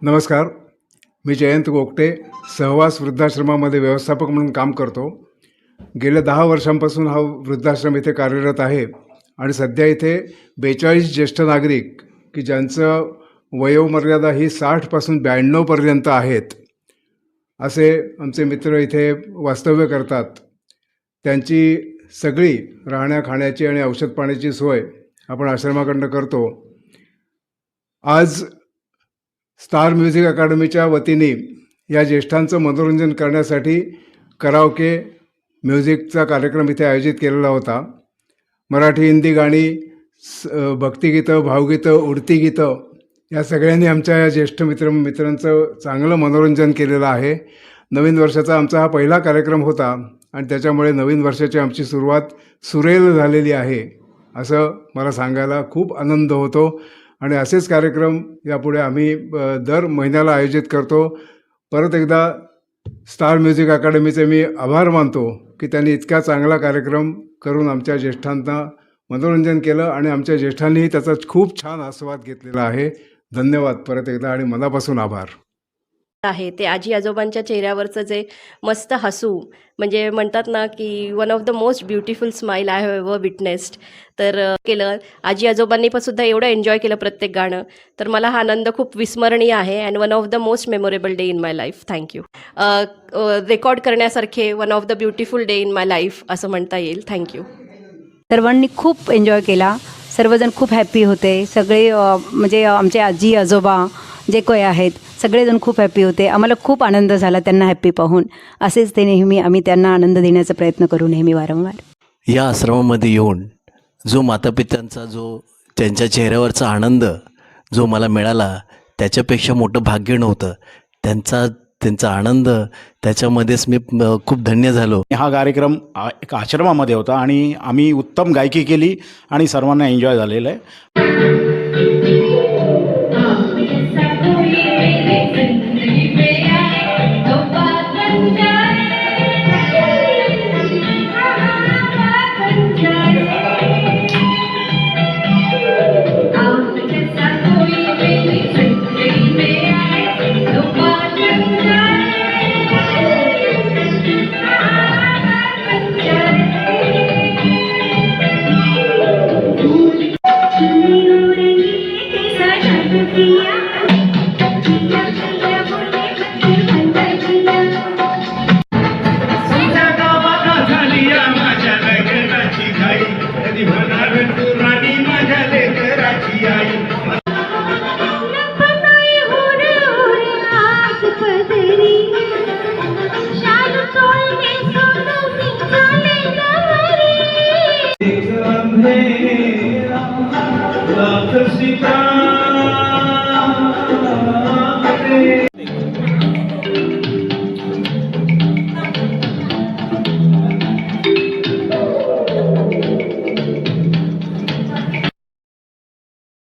नमस्कार. मी जयंत गोगटे सहवास वृद्धाश्रमामध्ये व्यवस्थापक म्हणून काम करतो. गेल्या 10 वर्षांपासून हा वृद्धाश्रम इथे कार्यरत आहे आणि सध्या इथे 42 ज्येष्ठ नागरिक की ज्यांचं वयोमर्यादा ही 60पासून 92पर्यंत आहेत असे आमचे मित्र इथे वास्तव्य करतात. त्यांची सगळी राहण्या खाण्याची आणि औषध पाण्याची सोय आपण आश्रमाकडनं करतो. आज स्टार म्युझिक अकादमीच्या वतीने या ज्येष्ठांचं मनोरंजन करण्यासाठी कराओके म्युझिकचा कार्यक्रम इथे आयोजित केलेला होता. मराठी हिंदी गाणी, भक्तिगीतं, भावगीतं, उडती गीतं या सगळ्यांनी आमच्या या ज्येष्ठ मित्रांचं चांगलं मनोरंजन केलेलं आहे. नवीन वर्षाचा आमचा हा पहिला कार्यक्रम होता आणि त्याच्यामुळे नवीन वर्षाची आमची सुरुवात सुरेल झालेली आहे असं मला सांगायला खूप आनंद होतो. आणि असेच कार्यक्रम यापुढे आम्ही दर महिन्याला आयोजित करतो. परत एकदा स्टार म्युझिक अकादमीचे मी आभार मानतो की त्यांनी इतका चांगला कार्यक्रम करून आमच्या ज्येष्ठांना मनोरंजन केलं आणि आमच्या ज्येष्ठांनीही त्याचा खूप छान आस्वाद घेतलेला आहे. धन्यवाद परत एकदा आणि मनापासून आभार आहे. ते आजी आजोबांच्या चेहऱ्यावरचं जे मस्त हसू, म्हणजे म्हणतात ना की one of the most beautiful smile I have ever witnessed. तर केलं आजी आजोबांनी पण सुद्धा एवढं एन्जॉय केलं प्रत्येक गाणं. तर मला हा आनंद खूप विस्मरणीय आहे and one of the most memorable day in my life. Thank you. Record करण्यासारखे one of the beautiful day in my life असं म्हणता येईल. थँक्यू. सर्वांनी खूप एन्जॉय केला. सर्वजण खूप हॅप्पी होते. सगळे म्हणजे आमचे आजी आजोबा जे काही आहेत सगळेजण खूप हॅप्पी होते. आम्हाला खूप आनंद झाला त्यांना हॅप्पी पाहून. असेच ते नेहमी आम्ही त्यांना आनंद देण्याचा प्रयत्न करू नेहमी वारंवार. या आश्रमामध्ये येऊन जो मातापित्यांचा त्यांच्या चेहऱ्यावरचा आनंद जो मला मिळाला त्याच्यापेक्षा मोठं भाग्य नव्हतं. त्यांचा आनंद त्याच्यामध्येच मी खूप धन्य झालो. हा कार्यक्रम एक आश्रमामध्ये होता आणि आम्ही उत्तम गायकी केली आणि सर्वांना एन्जॉय झालेलं आहे.